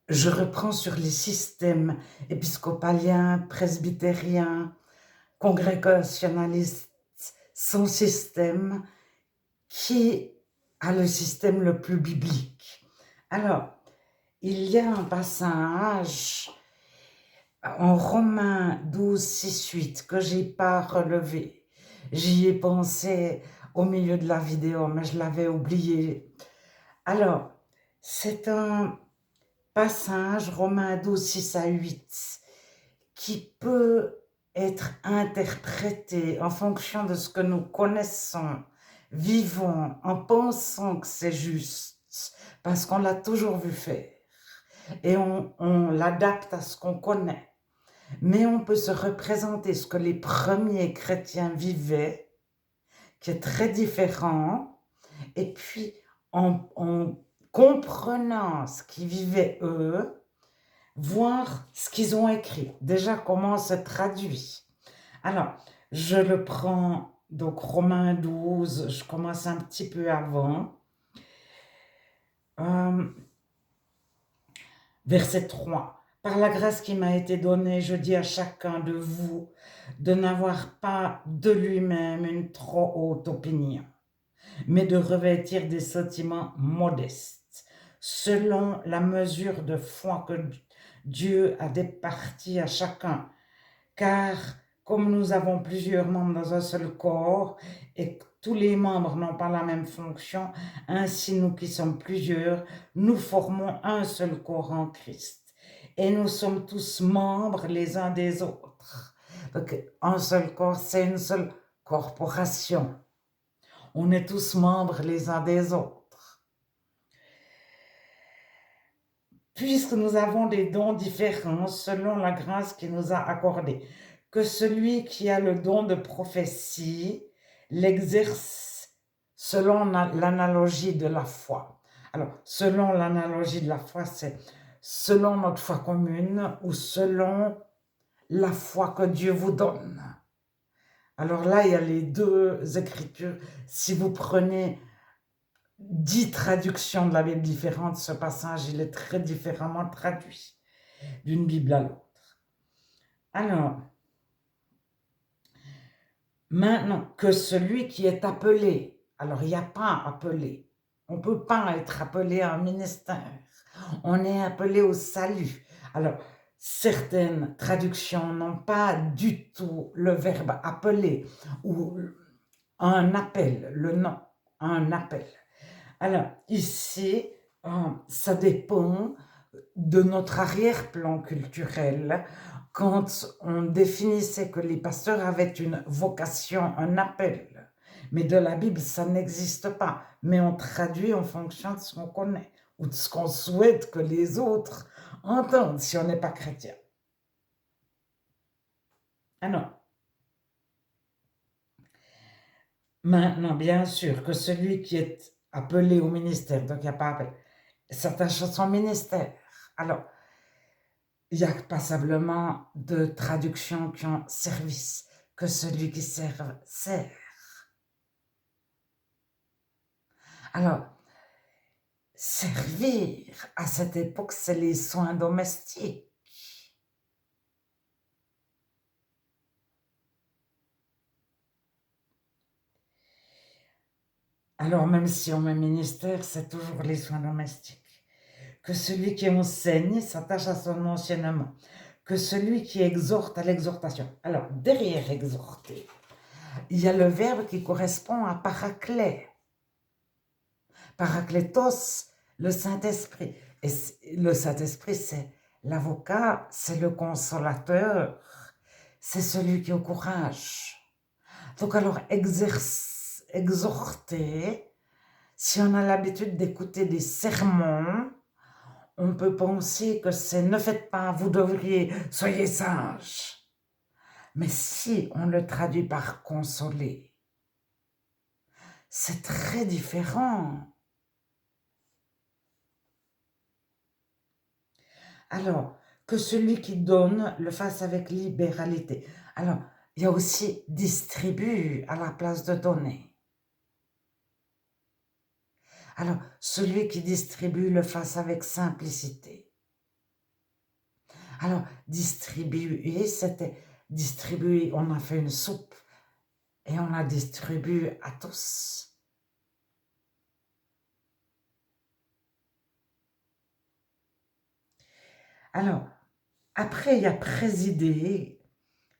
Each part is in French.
je reprends sur les systèmes épiscopaliens, presbytériens, congrégationalistes, son système qui a le système le plus biblique. Alors, il y a un passage en Romains 12, 6, 8 que j'ai pas relevé. J'y ai pensé au milieu de la vidéo, mais je l'avais oublié. Alors, c'est un passage, Romains 12, 6 à 8, qui peut être interprété en fonction de ce que nous connaissons, vivons, en pensant que c'est juste, parce qu'on l'a toujours vu faire, et on l'adapte à ce qu'on connaît. Mais on peut se représenter ce que les premiers chrétiens vivaient, qui est très différent, et puis en comprenant ce qu'ils vivaient eux, voir ce qu'ils ont écrit, déjà comment c'est traduit. Alors, je le prends, donc Romains 12, je commence un petit peu avant. Verset 3. Par la grâce qui m'a été donnée, je dis à chacun de vous de n'avoir pas de lui-même une trop haute opinion, mais de revêtir des sentiments modestes, selon la mesure de foi que Dieu a départie à chacun. Car comme nous avons plusieurs membres dans un seul corps et que tous les membres n'ont pas la même fonction, ainsi nous qui sommes plusieurs, nous formons un seul corps en Christ. Et nous sommes tous membres les uns des autres. Donc, un seul corps, c'est une seule corporation. On est tous membres les uns des autres. Puisque nous avons des dons différents selon la grâce qui nous a accordée, que celui qui a le don de prophétie l'exerce selon l'analogie de la foi. Alors, selon l'analogie de la foi, c'est selon notre foi commune ou selon la foi que Dieu vous donne. Alors là, il y a les deux écritures. Si vous prenez 10 traductions de la Bible différentes, ce passage, il est très différemment traduit d'une Bible à l'autre. Alors, maintenant que celui qui est appelé, alors il n'y a pas appelé, on ne peut pas être appelé à un ministère, on est appelé au salut. Alors, certaines traductions n'ont pas du tout le verbe appeler ou un appel, le nom, un appel. Alors, ici, ça dépend de notre arrière-plan culturel. Quand on définissait que les pasteurs avaient une vocation, un appel, mais de la Bible, ça n'existe pas. Mais on traduit en fonction de ce qu'on connaît ou de ce qu'on souhaite que les autres entendent si on n'est pas chrétien. Ah non. Maintenant, bien sûr que celui qui est appelé au ministère, donc il n'y a pas appel, s'attache à son ministère. Alors, il y a passablement de traductions qui ont service, que celui qui sert, sert. Alors, servir, à cette époque, c'est les soins domestiques. Alors, même si on met ministère, c'est toujours les soins domestiques. Que celui qui enseigne s'attache à son enseignement. Que celui qui exhorte à l'exhortation. Alors, derrière exhorter, il y a le verbe qui correspond à paraclet. Paraclétos, le Saint-Esprit. Et le Saint-Esprit, c'est l'avocat, c'est le consolateur, c'est celui qui encourage. Donc alors, exhorter, si on a l'habitude d'écouter des sermons, on peut penser que c'est « ne faites pas, vous devriez, soyez sages ». Mais si on le traduit par « consoler », c'est très différent. Alors, que celui qui donne le fasse avec libéralité. Alors, il y a aussi distribue à la place de donner. Alors, celui qui distribue le fasse avec simplicité. Alors, distribuer, c'était distribuer, on a fait une soupe et on la distribue à tous. Alors, après, il y a présider,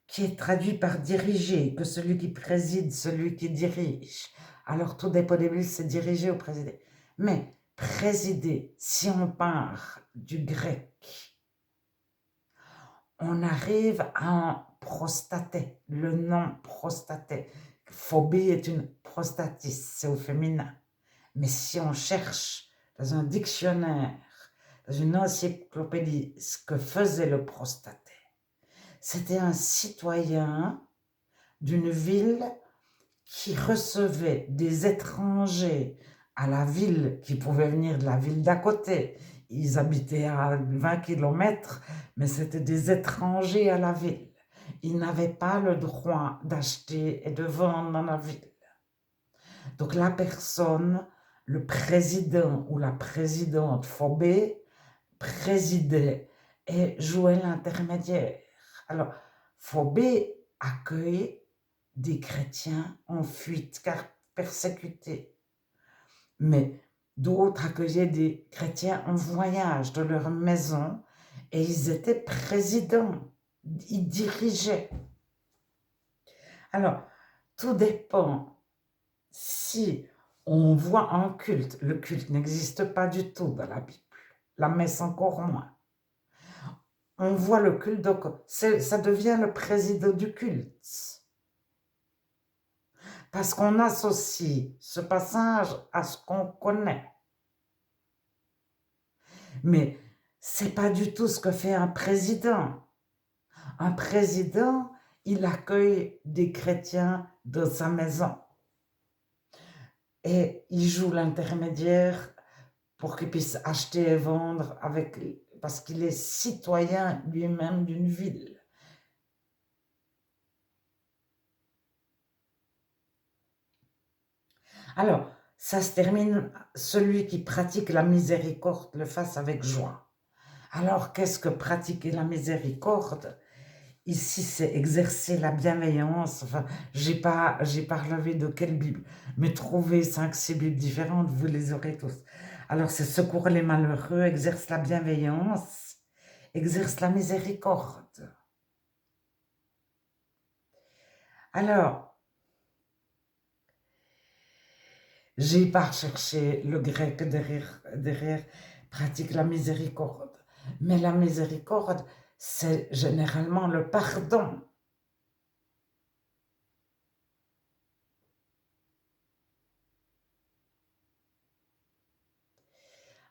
qui est traduit par diriger, que celui qui préside, celui qui dirige. Alors, tout dépend des villes, c'est diriger ou présider. Mais présider, si on part du grec, on arrive à un prostaté, le nom prostaté. Phobie est une prostatis, c'est au féminin. Mais si on cherche dans un dictionnaire, dans une encyclopédie, ce que faisait le prostaté, c'était un citoyen d'une ville qui recevait des étrangers à la ville, qui pouvaient venir de la ville d'à côté. Ils habitaient à 20 kilomètres, mais c'était des étrangers à la ville. Ils n'avaient pas le droit d'acheter et de vendre dans la ville. Donc la personne, le président ou la présidente phobée, présidait et jouait l'intermédiaire. Alors, phobée accueille des chrétiens en fuite car persécutés. Mais d'autres accueillaient des chrétiens en voyage de leur maison et ils étaient présidents, ils dirigeaient. Alors, tout dépend. Si on voit un culte, le culte n'existe pas du tout dans la Bible, la messe encore moins. On voit le culte, donc ça devient le président du culte. Parce qu'on associe ce passage à ce qu'on connaît. Mais c'est pas du tout ce que fait un président. Un président, il accueille des chrétiens dans sa maison. Et il joue l'intermédiaire pour qu'il puisse acheter et vendre parce qu'il est citoyen lui-même d'une ville. Alors, ça se termine, celui qui pratique la miséricorde le fasse avec joie. Alors, qu'est-ce que pratiquer la miséricorde? Ici, c'est exercer la bienveillance. Enfin, j'ai pas relevé de quelle Bible, mais trouvez 5-6 Bibles différentes, vous les aurez tous. Alors, c'est secourir les malheureux, exerce la bienveillance, exerce la miséricorde. Alors, j'ai pas cherché le grec derrière pratique la miséricorde. Mais la miséricorde, c'est généralement le pardon.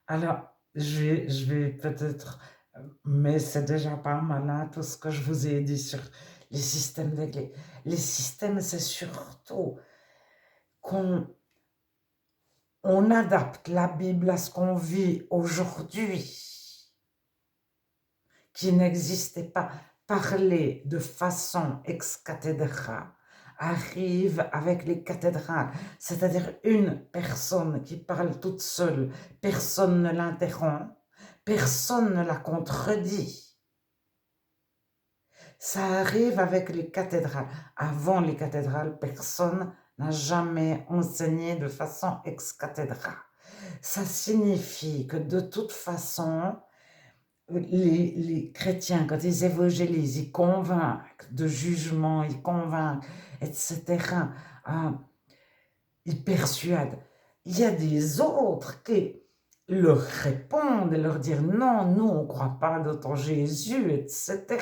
Alors, je vais peut-être, mais c'est déjà pas mal, hein, tout ce que je vous ai dit sur les systèmes d'église. Les systèmes, c'est surtout qu'on adapte la Bible à ce qu'on vit aujourd'hui, qui n'existait pas. Parler de façon ex cathedra arrive avec les cathédrales, c'est-à-dire une personne qui parle toute seule, personne ne l'interrompt, personne ne la contredit. Ça arrive avec les cathédrales. Avant les cathédrales, personne n'a jamais enseigné de façon ex cathedra. Ça signifie que de toute façon, les chrétiens, quand ils évangélisent, ils convainquent de jugement, ils convainquent, etc. Ils persuadent. Il y a des autres qui leur répondent et leur disent non, nous on ne croit pas dans ton Jésus, etc.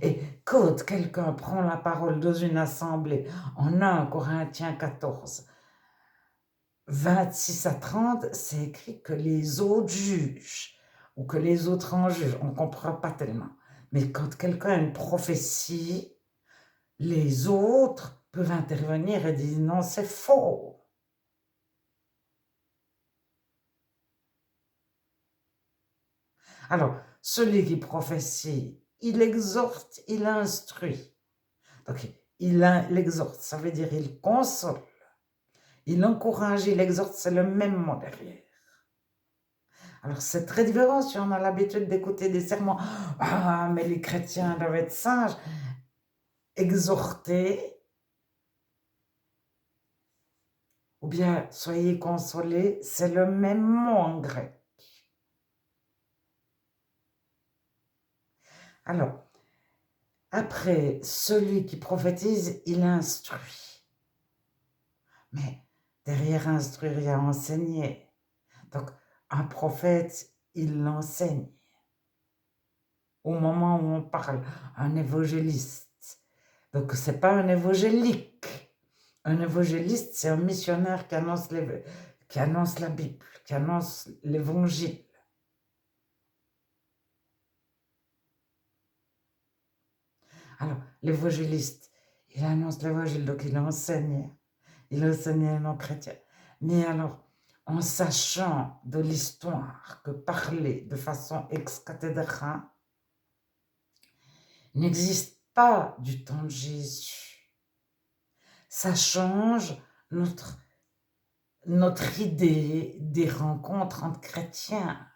Et quand quelqu'un prend la parole dans une assemblée, en 1 Corinthiens 14, 26 à 30, c'est écrit que les autres jugent ou que les autres en jugent. On ne comprend pas tellement. Mais quand quelqu'un a une prophétie, les autres peuvent intervenir et dire non, c'est faux. Alors, celui qui prophétie, il exhorte, il instruit. Donc, il exhorte, ça veut dire il console, il encourage, il exhorte, c'est le même mot derrière. Alors c'est très différent si on a l'habitude d'écouter des sermons. Ah, mais les chrétiens doivent être sages. Exhorter, ou bien soyez consolés, c'est le même mot en grec. Alors, après, celui qui prophétise, il instruit. Mais derrière instruire, il y a enseigner. Donc, un prophète, il l'enseigne. Au moment où on parle, un évangéliste. Donc, ce n'est pas un évangélique. Un évangéliste, c'est un missionnaire qui annonce la Bible, qui annonce l'évangile. Alors, l'évangéliste, il annonce l'évangile, donc il enseigne à nos chrétiens. Mais alors, en sachant de l'histoire que parler de façon ex-cathédrale n'existe pas du temps de Jésus. Ça change notre idée des rencontres entre chrétiens.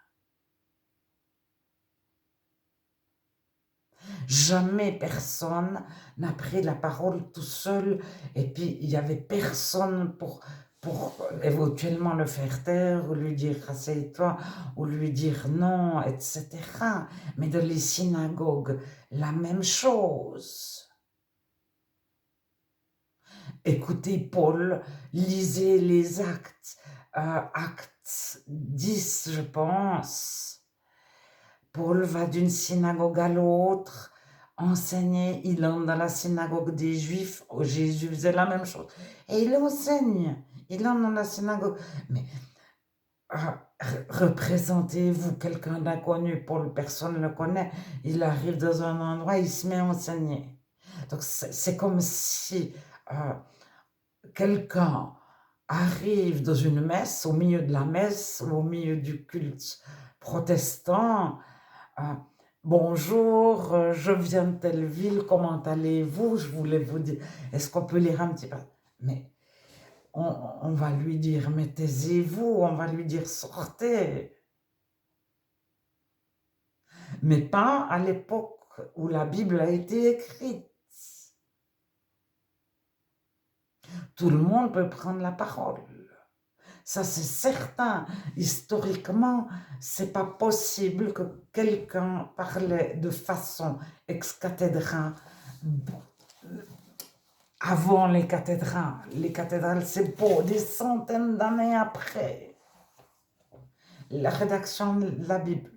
Jamais personne n'a pris la parole tout seul et puis il n'y avait personne pour éventuellement le faire taire ou lui dire assieds-toi ou lui dire non, etc. Mais dans les synagogues, la même chose. Écoutez Paul, lisez les actes, acte 10 je pense. Paul va d'une synagogue à l'autre, enseigner, il entre dans la synagogue des Juifs, Jésus faisait la même chose, et il enseigne, il entre dans la synagogue, mais représentez-vous quelqu'un d'inconnu, Paul, personne ne le connaît, il arrive dans un endroit, il se met à enseigner. Donc c'est comme si quelqu'un arrive dans une messe, au milieu de la messe, ou au milieu du culte protestant, bonjour, je viens de telle ville, comment allez-vous? Je voulais vous dire, est-ce qu'on peut lire un petit peu? Mais on va lui dire, mais taisez-vous, on va lui dire, sortez. Mais pas à l'époque où la Bible a été écrite. Tout le monde peut prendre la parole. Ça, c'est certain. Historiquement, c'est pas possible que quelqu'un parlait de façon ex-cathédrale avant les cathédrales. Les cathédrales, c'est beau, des centaines d'années après la rédaction de la Bible.